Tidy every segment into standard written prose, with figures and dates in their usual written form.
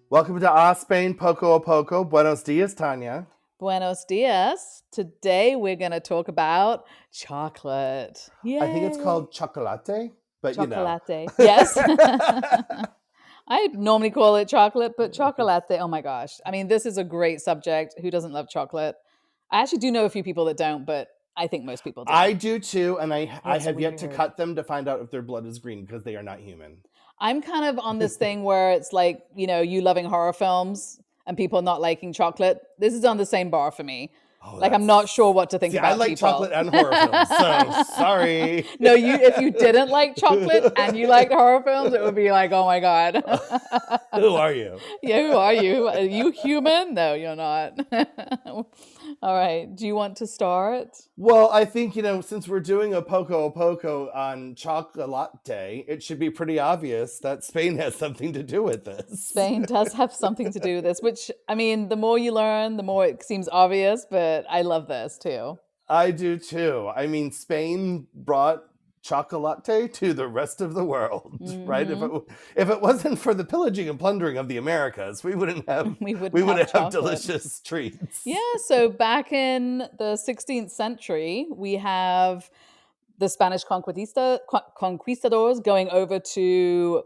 Welcome to Spain, Poco a Poco. Buenos dias, Tanya. Buenos dias. Today we're going to talk about chocolate. I think it's Yay. called chocolate, but Chocolate. Yes. I normally call it chocolate, but chocolate. Oh my gosh. I mean, this is a great subject. Who doesn't love chocolate? I actually do know a few people that don't, but I think most people do. I do too, and I It's have yet to weird. cut them to find out if their blood is green because they are not human. I'm kind of on this thing where it's like, you loving horror films and people not liking chocolate. This is on the same bar for me. Oh, Like, I'm not that's. sure what to think See, I about like chocolate people. and horror films, so sorry. No, if you didn't like chocolate and you liked horror films, it would be like, oh my God. Who are you? Yeah, who are you? Are you human? No, you're not. All right. Do you want to start? Well, I think, since we're doing a Poco on chocolate, it should be pretty obvious that Spain has something to do with this. Spain does have something to do with this, which, I mean, the more you learn, the more it seems obvious, but I love this too. I do too. I mean, Spain brought chocolate to the rest of the world, right? Hmm If it wasn't for the pillaging and plundering of the Americas, we wouldn't have We we wouldn't have wouldn't have chocolate. delicious treats. Yeah, so back in the 16th century, we have the Spanish conquistadors going over to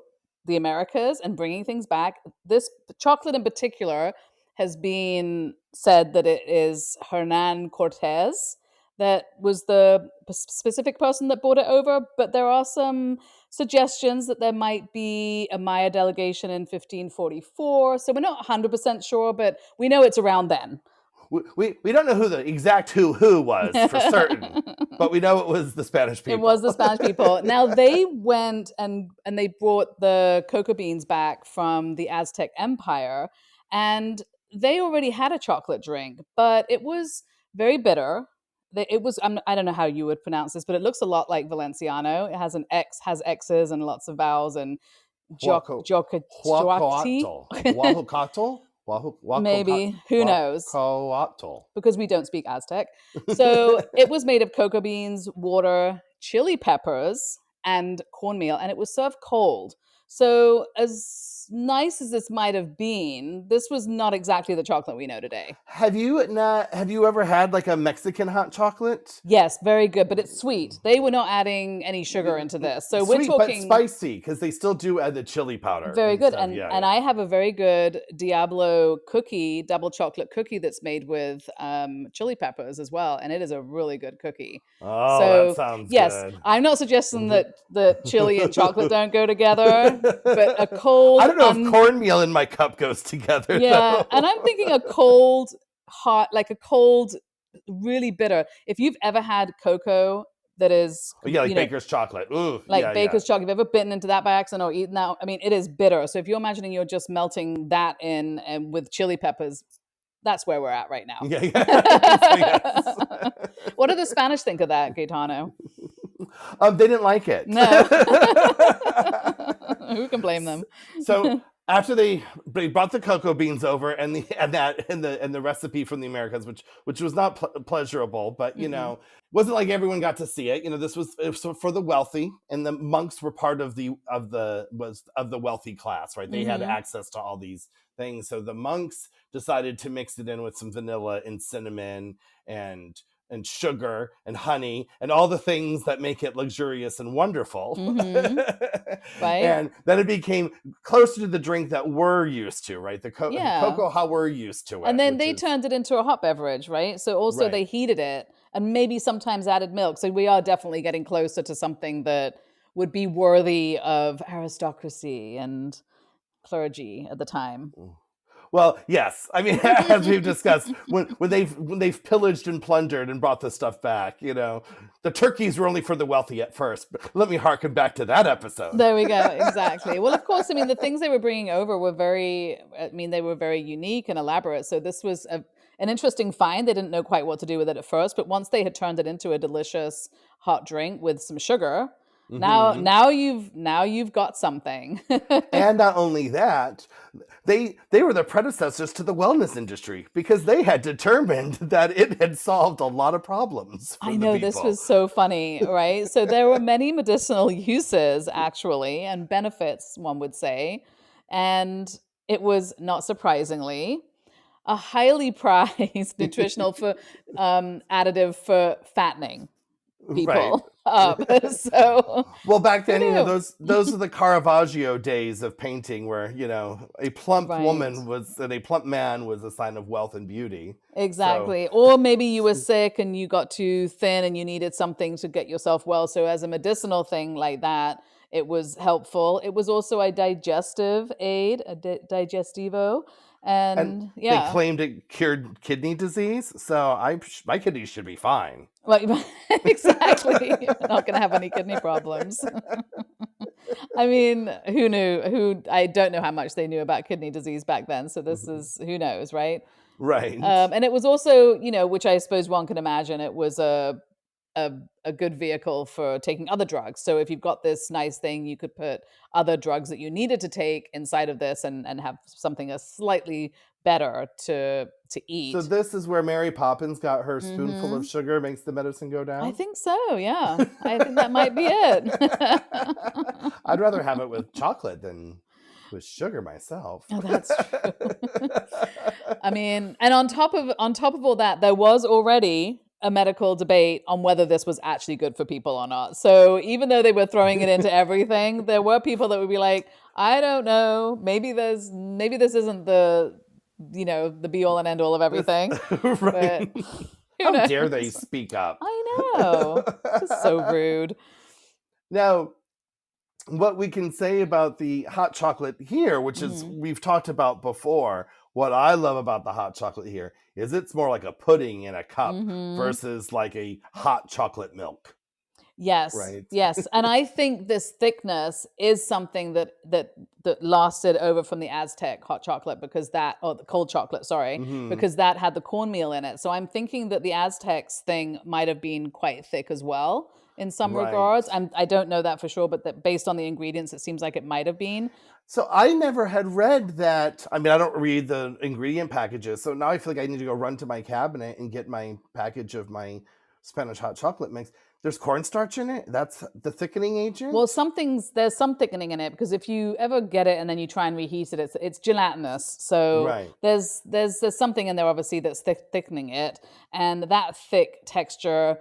the Americas and bringing things back. This chocolate in particular has been said that it is Hernan Cortez that was the specific person that brought it over, but there are some suggestions that there might be a Maya delegation in 1544. So we're not 100% sure, but we know it's around then. We don't know who the exact who was for certain, but we know it was the Spanish It was people. the Spanish people. Now they went and they brought the cocoa beans back from the Aztec Empire, and they already had a chocolate drink, but it was very bitter. It was I don't know how you would pronounce this, but it looks a lot like Valenciano. It has an X, has X's and lots of vowels and Huaco, jockey. Huahuacatl, Maybe, who knows? Huacoatl. Because we don't speak Aztec. So it was made of cocoa beans, water, chili peppers, and cornmeal, and it was served cold. So, as nice as this might have been, this was not exactly the chocolate we know today. Have you ever had like a Mexican hot chocolate? Yes, very good, but it's sweet. They were not adding any sugar into this. So we're Sweet but talking spicy because they still do add the chili powder very and good. stuff. And I have a very good Diablo cookie, double chocolate cookie that's made with chili peppers as well. And it is a really good cookie. Oh, that So, sounds yes, good. I'm not suggesting that chili and chocolate don't go together, but a cold, I don't know if cornmeal in my cup goes together. yeah. Though. And I'm thinking a cold, hot, like a cold, really bitter. If you've ever had cocoa that is, Yeah, like Baker's chocolate. Ooh, like yeah, baker's chocolate. If you've ever bitten into that by accident or eaten that, I mean, it is bitter. So if you're imagining you're just melting that in and with chili peppers, that's where we're at right now. yeah. So, yes. What do the Spanish think of that, Gaetano? They didn't like it. No. Who can blame them? So after they brought the cocoa beans over and the recipe from the Americas, which was not pleasurable, but wasn't like everyone got to see it. This was for the wealthy, and the monks were part of the wealthy class, right? They had access to all these things, so the monks decided to mix it in with some vanilla and cinnamon and sugar and honey and all the things that make it luxurious and wonderful. Right. And then it became closer to the drink that we're used to, right? The cocoa, how we're used to it. And then they turned it into a hot beverage, right? So also they heated it and maybe sometimes added milk. So we are definitely getting closer to something that would be worthy of aristocracy and clergy at the time. Well, yes. I mean, as we've discussed, when they've pillaged and plundered and brought this stuff back, the turkeys were only for the wealthy at first. But let me harken back to that episode. There we go. Exactly. Well, of course, I mean, the things they were bringing over were they were very unique and elaborate. So this was an interesting find. They didn't know quite what to do with it at first, but once they had turned it into a delicious hot drink with some sugar, now you've got something. And not only that, they were the predecessors to the wellness industry because they had determined that it had solved a lot of problems. I know, this was so funny, right? So there were many medicinal uses actually and benefits, one would say. And it was not surprisingly a highly prized nutritional for additive for fattening Right. people up. So Well, back who then, knew? those are the Caravaggio days of painting, where a plump Right. woman was and a plump man was a sign of wealth and beauty. So, Exactly. Or maybe you were sick and you got too thin and you needed something to get yourself well. So, as a medicinal thing like that, it was helpful. It was also a digestive aid, a digestivo. and And they yeah, claimed it cured kidney disease. So my kidneys should be fine. well, exactly. You're not going to have any kidney problems. I mean, who knew? I don't know how much they knew about kidney disease back then. So, this is who knows, right? Right. And it was also, which I suppose one can imagine, it was a a good vehicle for taking other drugs. So if you've got this nice thing, you could put other drugs that you needed to take inside of this and have something a slightly better to So eat. this is where Mary Poppins got her spoonful of Hmm. sugar makes the medicine go I down. think so. Yeah, I think that might be it. I'd rather have it with chocolate than with sugar myself. Oh, that's true. I mean, and on top of all that, there was already a medical debate on whether this was actually good for people or not. So even though they were throwing it into everything, there were people that would be like, I don't know, maybe this isn't the be all and end all of This, everything, right? but who How dare they knows? speak up? I know. Just so rude. Now, what we can say about the hot chocolate here, which is Hmm. we've talked about before, what I love about the hot chocolate here is it's more like a pudding in a cup Hmm. versus like a hot chocolate milk, Yes, right? yes, and I think this thickness is something that lasted over from the Aztec hot chocolate because that, or the cold chocolate, sorry, Hmm. because that had the cornmeal in it. So I'm thinking that the Aztecs thing might have been quite thick as well in some Right. regards. I don't know that for sure, but that based on the ingredients, it seems like it might have been. So I never had read that. I mean, I don't read the ingredient packages. So now I feel like I need to go run to my cabinet and get my package of my Spanish hot chocolate mix. There's cornstarch in it. That's the thickening Well, agent. there's some thickening in it because if you ever get it and then you try and reheat it, it's gelatinous. So Right. there's something in there obviously that's thickening it, and that thick texture,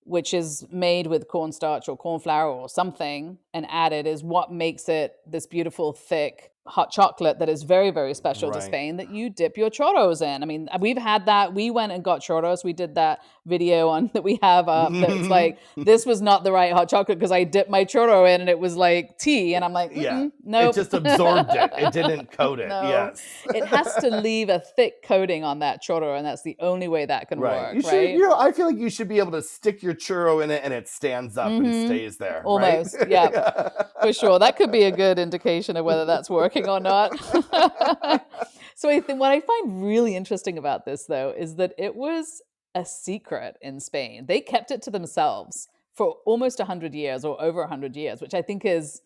which is made with cornstarch or corn flour or something and added, is what makes it this beautiful thick hot chocolate that is very, very special to Right. Spain that you dip your churros in. I mean, we've had that. We went and got churros. We did that video on that we have up that's like, this was not the right hot chocolate because I dipped my churro in and it was like tea. And I'm like, Yeah. It nope. just absorbed it. It didn't coat it. No, Yes. it has to leave a thick coating on that churro. And that's the only way that can Right. work, You should, right? I feel like you should be able to stick your churro in it and it stands up and Mm-hmm. stays there, right? Almost. Yeah, for sure. That could be a good indication of whether that's working or not. So I think what I find really interesting about this, though, is that it was a secret in Spain. They kept it to themselves for almost 100 years or over 100 years, which I think is,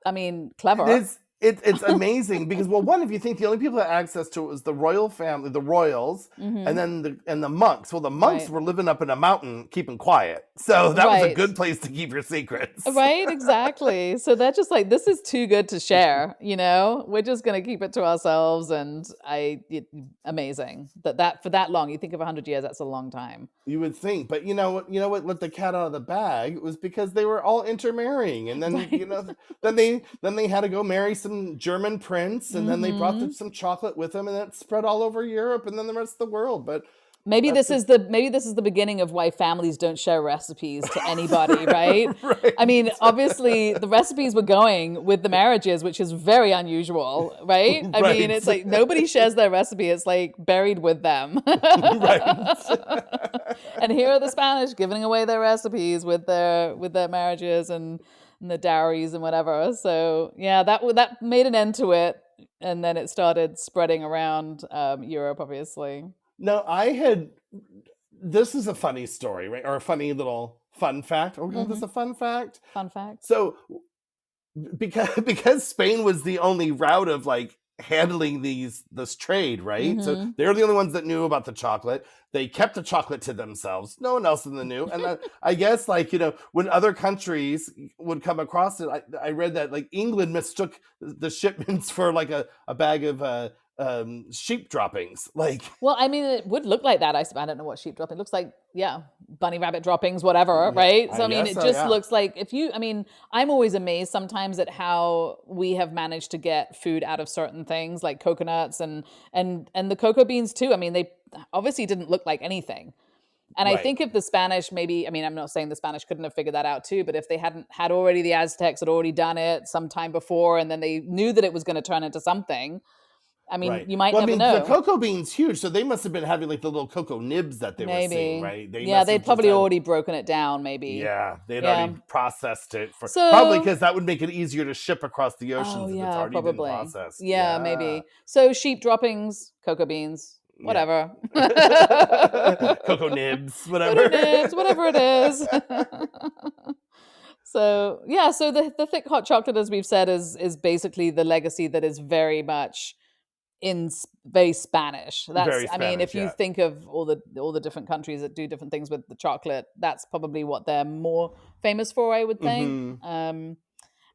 I mean, It clever. is. It's amazing because, well, one, if you think the only people that had access to it was the royal family, the royals, and Hmm. then the monks. Well, the monks Right. were living up in a mountain, keeping quiet, so that was a Right. good place to keep your secrets. Right, exactly. So they're just like, this is too good to share, you know? We're just going to keep it to ourselves. And amazing that for that long, you think of 100 years, that's a long time. You would think, but what let the cat out of the bag was because they were all intermarrying, and then Right. then they had to go marry some German prince, and then they brought Hmm. some chocolate with them, and it spread all over Europe, and then the rest of the world. But Maybe that's this just is the beginning of why families don't share recipes to anybody, right? right. I mean, obviously the recipes were going with the marriages, which is very unusual, right? I mean, Right. it's like nobody shares their recipe, it's like buried with them. Right. And here are the Spanish giving away their recipes with their marriages and the dowries and whatever. So yeah, that made an end to it, and then it started spreading around Europe, obviously. No, this is a funny story, right? Or a funny little fun fact. Or we call this Hmm. a fun fact. Fun fact. So because Spain was the only route of like handling this trade, right? So Mm-hmm. they're the only ones that knew about the chocolate. They kept the chocolate to themselves. No one else in the knew. And I guess, like, when other countries would come across it, I read that, like, England mistook the shipments for like a bag of sheep droppings. Like, Well, I mean, it would look like that. I don't know what sheep dropping looks like. Yeah, bunny rabbit droppings, whatever, yeah, right? So I I mean, guess it so, just yeah. looks like I mean, I'm always amazed sometimes at how we have managed to get food out of certain things like coconuts and the cocoa beans too. I mean, they obviously didn't look like anything. And I Right, think if the Spanish maybe, I mean, I'm not saying the Spanish couldn't have figured that out too, but if they hadn't had already, the Aztecs had already done it sometime before, and then they knew that it was going to turn into something. I mean, right. you might Well, I never mean, the know. cocoa bean's huge, so they must have been having like the little cocoa nibs that they were seeing, Maybe. right? They Yeah, must they'd have just probably had. already broken it down, maybe. Yeah, they'd Yeah. already processed it for, probably So, because that would make it easier to ship across the oh oceans if it's yeah, already been probably. processed. Yeah, Yeah, maybe. So sheep droppings, cocoa beans, yeah. whatever. Cocoa nibs, Cocoa whatever. nibs, whatever it is. So yeah, so the thick hot chocolate, as we've said, is basically the legacy that is very much very Spanish. That's, Very I mean, Spanish, if you yeah. think of all the different countries that do different things with the chocolate, that's probably what they're more famous for, I would think. Hmm.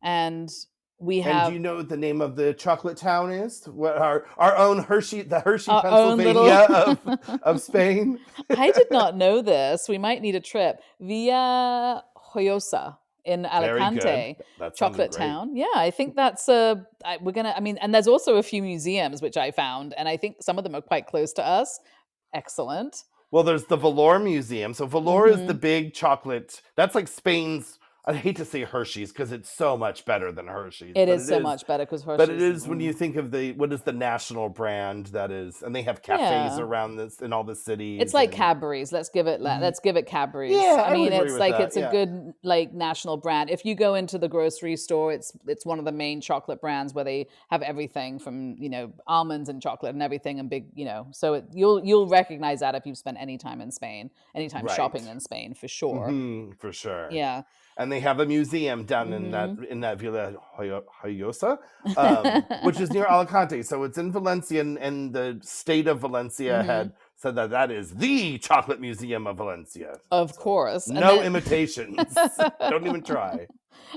And we And do have you know what the name of the chocolate town is? What our own Hershey, the Hershey, our own little. Pennsylvania of Spain? I did not know this. We might need a trip. Villa Joyosa in Very good. Alicante, That sounds chocolate great. town. Yeah, I think that's we're gonna. I mean, and there's also a few museums which I found, and I think some of them are quite close to us. Excellent. Well, there's the Valor Museum. So Valor is the Hmm. big chocolate. That's like Spain's. I hate to say Hershey's because it's so much better than Hershey's, It but is it so is. much better because But it Hershey's. is when you think of what is the national brand that is, and they have cafes Yeah, around this in all the it's cities, like and Cadbury's. Let's give it Cadbury's. yeah, I I would mean, agree it's with like that. it's a Yeah. good like national brand. If you go into the grocery store, it's one of the main chocolate brands where they have everything from almonds and chocolate and everything and big. So you'll recognize that if you've spent any time in Spain, any time Right. shopping in Spain for sure. For sure. Yeah. And they have a museum down in that Hmm. Villa Joyosa, which is near Alicante. So it's in Valencia, and the state of Valencia Hmm. had said that that is the chocolate museum of Valencia. Of So course, and no then imitations. Don't even try.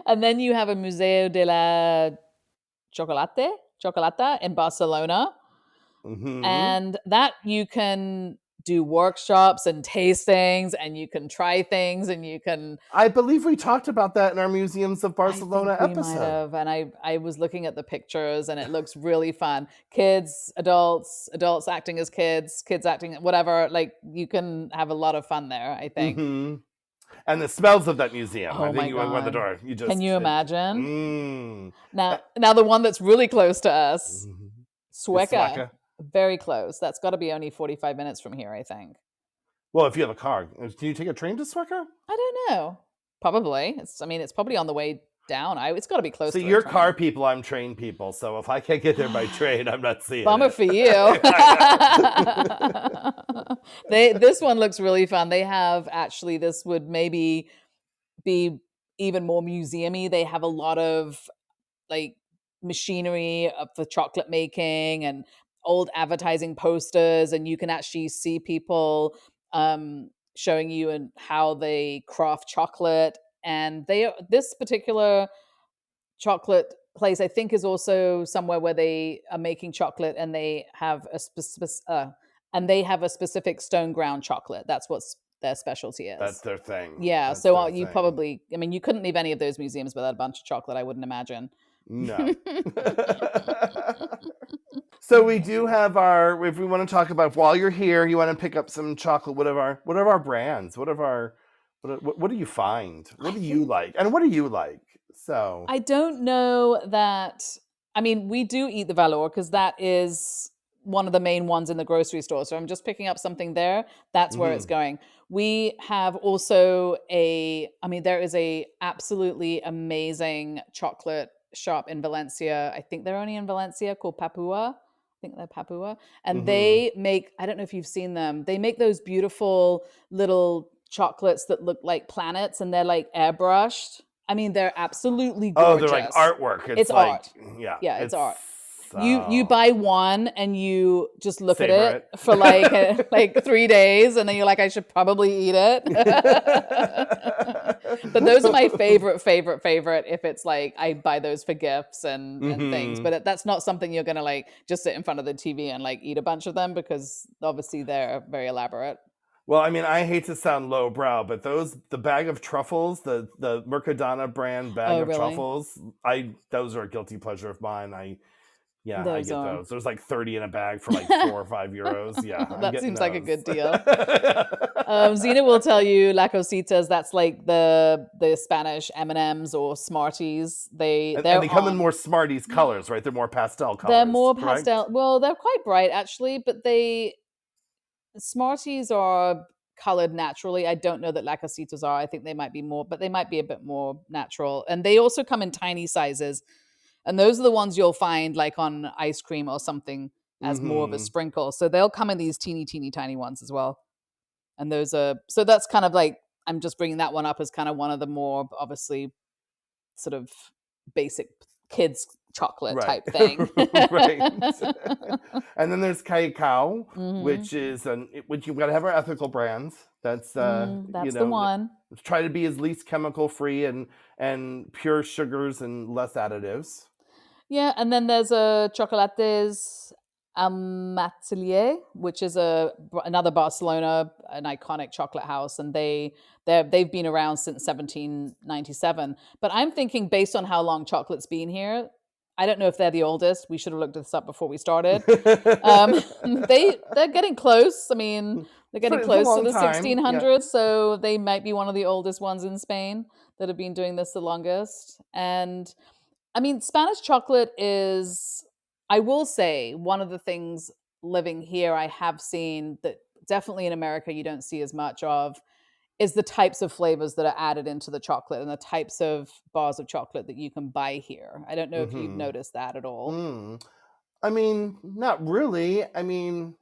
and then you have a Museo de la Chocolata in Barcelona. Hmm. And that you can do workshops and tastings and you can try things and you can. I believe we talked about that in our Museums of I think Barcelona we might episode. have, and I was looking at the pictures and it looks really fun. Kids, adults acting as kids acting whatever, like you can have a lot of fun there, I think. Hmm. And the smells of that museum. I Oh think my you walk by the god. door. You Can just you imagine? mm. Now the one that's really close to us, Is Sueca, Swaka. very close. That's got to be only 45 minutes from here, I think. Well, if you have a car, can you take a train to Swaka? I don't know. Probably. I mean, it's probably on the way down. It's got to be close See, to a you're train. car people, I'm train people. So if I can't get there by train, I'm not seeing Bummer it. for you. I This one looks really fun. They have actually this would maybe be even more museumy. They have a lot of like machinery for chocolate making and old advertising posters, and you can actually see people showing you and how they craft chocolate. And this particular chocolate place, I think, is also somewhere where they are making chocolate, and they have a specific stone ground chocolate. That's what their specialty That's is. their thing. Yeah, That's so their you thing. probably, I mean, you couldn't leave any of those museums without a bunch of chocolate, I wouldn't imagine. No. So we do have our. If we want to talk about while you're here, you want to pick up some chocolate. What are our brands? What do you find? What I do you think like? And what do you like? So. I don't know that. I mean, we do eat the Valor because that is one of the main ones in the grocery store. So I'm just picking up something there. That's where it's Mhm. going. We have also I mean, there is a absolutely amazing chocolate shop in Valencia. I think they're only in Valencia called Papua. I think they're Papua. And Mhm. they make, I don't know if you've seen them, they make those beautiful little chocolates that look like planets and they're like airbrushed. I mean, they're absolutely Oh, they're like gorgeous. artwork. It's It's like, art. yeah, Yeah, it's it's art. You Oh, buy one and you just look at savor it for like 3 days, and then you're like, I should probably eat it. But those are my it. favorite. If it's like I buy those for gifts and things, Hmm. but that's not something you're gonna like just sit in front of the TV and like eat a bunch of them, because obviously they're very elaborate. Well, I mean, I hate to sound lowbrow, but the bag of truffles, the Mercadona brand bag Oh, of really? truffles, I those are a guilty pleasure of mine. Yeah, I Those get are. those. There's like 30 in a bag for like 4 or 5 euros. Yeah, I'm That getting seems like a those. good deal. Zena will tell you La Cositas. That's like the Spanish M&Ms or Smarties. And They're they come in on. more Smarties colors, right? They're more pastel They're colors, more correct? pastel. Well, they're quite bright actually, but Smarties are colored naturally. I don't know that La Cositas are. I think they might be more, but they might be a bit more natural. And they also come in tiny sizes. And those are the ones you'll find like on ice cream or something as more of a Mm-hmm. sprinkle. So they'll come in these teeny tiny ones as well. And those are, so that's kind of like, I'm just bringing that one up as kind of one of the more obviously sort of basic kids chocolate Right. type thing. Right. And then there's cacao, Hmm. which you've got to have our ethical brands. That's That's the one. try to be as least chemical free and pure sugars and less additives. Yeah, and then there's a Chocolates Amatelier, which is another Barcelona, an iconic chocolate house, and they've been around since 1797. But I'm thinking, based on how long chocolate's been here, I don't know if they're the oldest. We should have looked this up before we started. Um, they're getting close. I mean, they're getting It's a close to long the time. Yeah. 1600s, so they might be one of the oldest ones in Spain that have been doing this the longest. And I mean, Spanish chocolate is, I will say, one of the things living here I have seen that definitely in America you don't see as much of is the types of flavors that are added into the chocolate and the types of bars of chocolate that you can buy here. I don't know if you've Mm-hmm. noticed that at all. Mm. I mean, not really. I mean,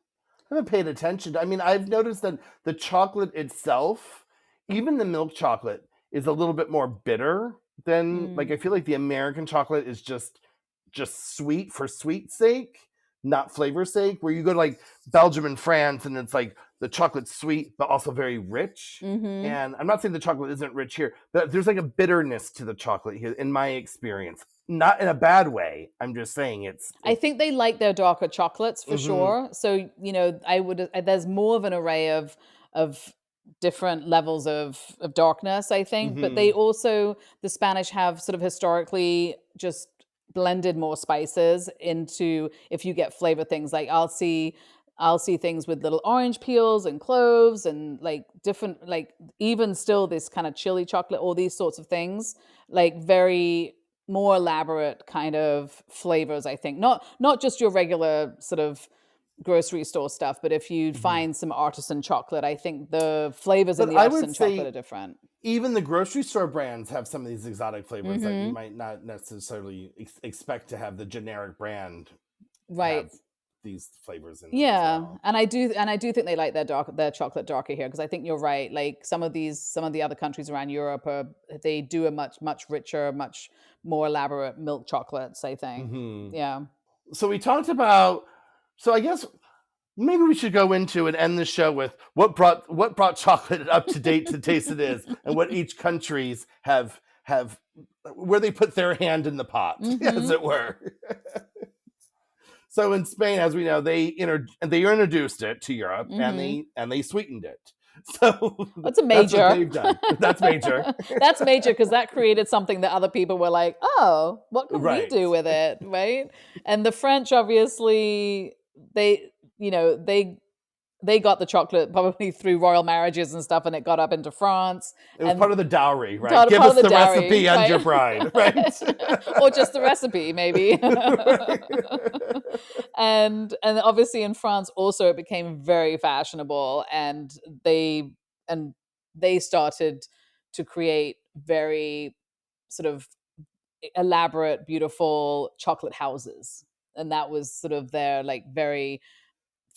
I haven't paid attention. I mean, I've noticed that the chocolate itself, even the milk chocolate, is a little bit more bitter than like Mm. I feel like the American chocolate is just sweet for sweet sake, not flavor sake. Where you go to like Belgium and France and it's like the chocolate's sweet but also very rich. Hmm. And I'm not saying the chocolate isn't rich here, but there's like a bitterness to the chocolate here in my experience. Not in a bad way. I'm just saying I it's think they like their darker chocolates for mm-hmm, sure. So I would. There's more of an array of different levels of darkness, I think. But mm-hmm. they also, the Spanish have sort of historically just blended more spices into, if you get flavor things like I'll see things with little orange peels and cloves and like different, like even still this kind of chili chocolate, all these sorts of things, like very more elaborate kind of flavors, I think. Not just your regular sort of grocery store stuff, but if you Mm-hmm. find some artisan chocolate, I think the flavors in But the I would artisan chocolate are say different. even the grocery store brands have some of these exotic flavors that you Hmm. might not necessarily expect to have the generic brand Right. have these flavors in them as Yeah, well. and I do think they like their chocolate darker here, because I think you're right. Like some of the other countries around Europe they do a much richer, much more elaborate milk chocolates, I think. Hmm. Yeah. So we talked about. So I guess maybe we should go into and end the show with what brought chocolate up to date to taste it is, and what each countries have where they put their hand in the pot, as Hmm. it were. So in Spain, as we know, they introduced it to Europe and Hmm. they sweetened it. So That's a that's what major. they've done. That's major. That's major, because that created something that other people were like, "Oh, what can we Right. do with it?" Right? And the French, obviously, they, you know, they got the chocolate probably through royal marriages and stuff, and it got up into France It was and part of the dowry, right? got a Give part of us the the dowry, recipe and right? your bride, right? Or just the recipe, maybe. And obviously in France also it became very fashionable, they and they started to create very sort of elaborate, beautiful chocolate houses. And that was sort of their like very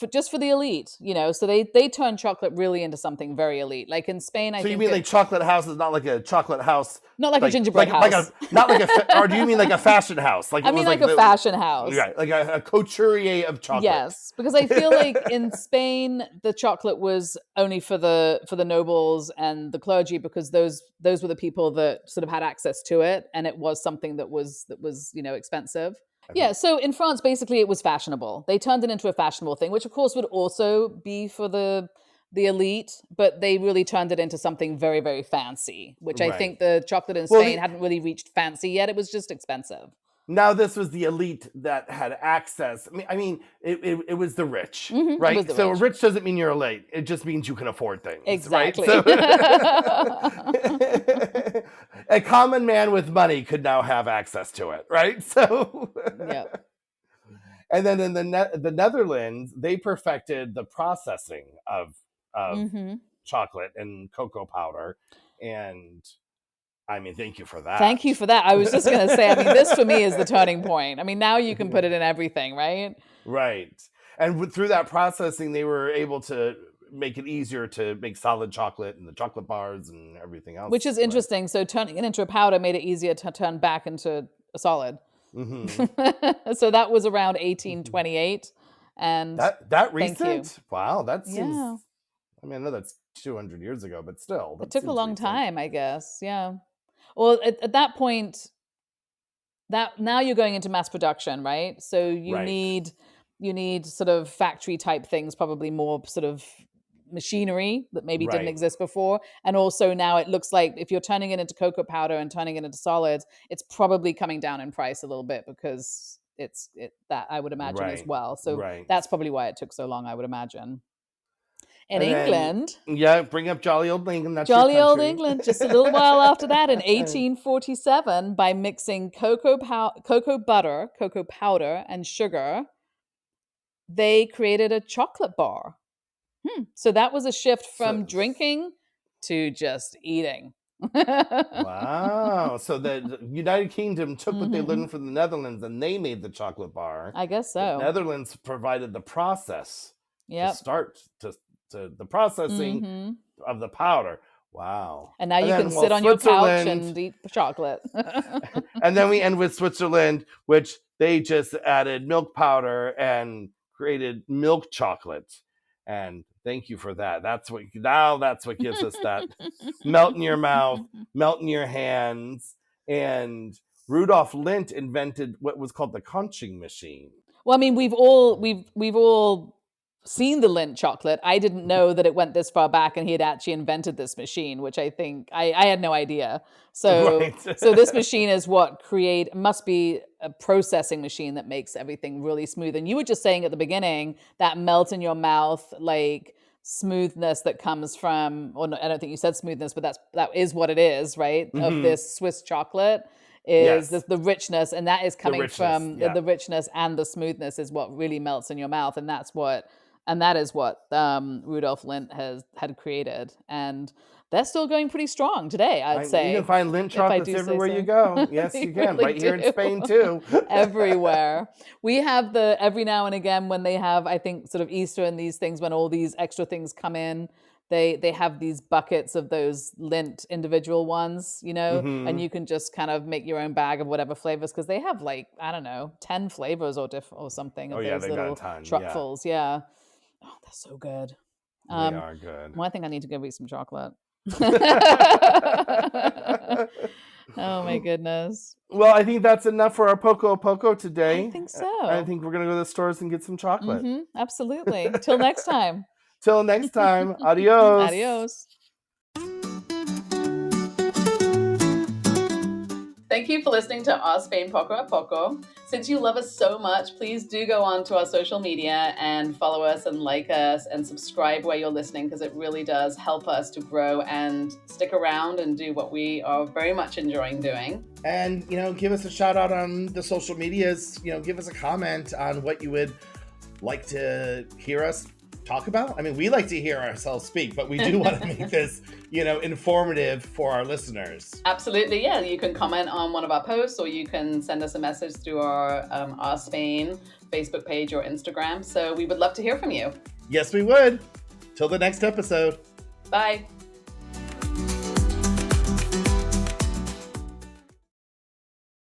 just for the elite, so they turn chocolate really into something very elite. Like in Spain, I So you think mean like chocolate house is not like a chocolate house, not like a gingerbread house. not like or do you mean like a fashion house? Like I it mean was like like a fashion house. right, like a couturier of chocolate. Yes, because I feel like in Spain the chocolate was only for the nobles and the clergy, because those were the people that sort of had access to it, and it was something that was expensive. Yeah, so in France, basically, it was fashionable. They turned it into a fashionable thing, which of course would also be for the elite, but they really turned it into something very, very fancy, which I think the chocolate in Spain hadn't really reached fancy yet. It was just expensive. Now this was the elite that had access. I mean, it was the rich, right? Was the so rich. Rich doesn't mean you're elite. It just means you can afford things, Exactly. Right? So a common man with money could now have access to it, right? So yeah. And then in the Netherlands, they perfected the processing of chocolate and cocoa powder, and I mean, thank you for that. Thank you for that. I was just going to say, I mean, this for me is the turning point. I mean, now you can put it in everything, right? Right. And through that processing, they were able to make it easier to make solid chocolate and the chocolate bars and everything else. Which is interesting. So turning it into a powder made it easier to turn back into a solid. So that was around 1828. And that recent? Wow, that seems... Yeah. I mean, I know that's 200 years ago, but still. It took a long time, I guess. Yeah. Well, at that point, now you're going into mass production, right? So you need sort of factory type things, probably more sort of machinery that maybe didn't exist before. And also now it looks like if you're turning it into cocoa powder and turning it into solids, it's probably coming down in price a little bit, because that I would imagine as well. So that's probably why it took so long, I would imagine. In England. Bring up jolly old England. That's jolly your old England. Just a little while after that, in 1847, by mixing cocoa butter, cocoa powder, and sugar, they created a chocolate bar. So that was a shift from drinking to just eating. Wow. So the United Kingdom took what they learned from the Netherlands and they made the chocolate bar. I guess so. The Netherlands provided the process to start to the processing of the powder. Wow. And now you can sit on your couch and eat chocolate. And then we end with Switzerland, which they just added milk powder and created milk chocolate. And thank you for that. That's what gives us that melt in your mouth, melt in your hands. And Rudolf Lindt invented what was called the conching machine. Well, I mean, we've all seen the Lindt chocolate. I didn't know that it went this far back and he had actually invented this machine, which I think I had no idea. So so this machine is what must be a processing machine that makes everything really smooth. And you were just saying at the beginning, that melt in your mouth, like smoothness that comes from, or no, I don't think you said smoothness, but that is what it is, right? Of this Swiss chocolate is the richness, and that is coming from the richness, and the smoothness is what really melts in your mouth. And that is what Rudolf Lindt had created, and they're still going pretty strong today, I'd say. You can find Lindt chocolates everywhere you go. Yes, you can. Really right here in Spain too. Everywhere. We have every now and again when they have, I think, sort of Easter and these things, when all these extra things come in, they have these buckets of those Lindt individual ones, and you can just kind of make your own bag of whatever flavors, because they have like, I don't know, 10 flavors or something of those little truffles. Yeah. Oh, they're so good. They are good. Well, I think I need to go eat some chocolate. Oh my goodness. Well, I think that's enough for our Poco today. I think so. I think we're going to go to the stores and get some chocolate. Absolutely. Till next time. Till next time. Adios. Adios. Thank you for listening to Our Spain Poco a Poco. Since you love us so much, please do go on to our social media and follow us and like us and subscribe where you're listening, because it really does help us to grow and stick around and do what we are very much enjoying doing. And, give us a shout out on the social medias. Give us a comment on what you would like to hear us talk about? I mean, we like to hear ourselves speak, but we do want to make this, informative for our listeners. Absolutely, yeah. You can comment on one of our posts, or you can send us a message through our Spain Facebook page or Instagram. So we would love to hear from you. Yes, we would. Till the next episode. Bye.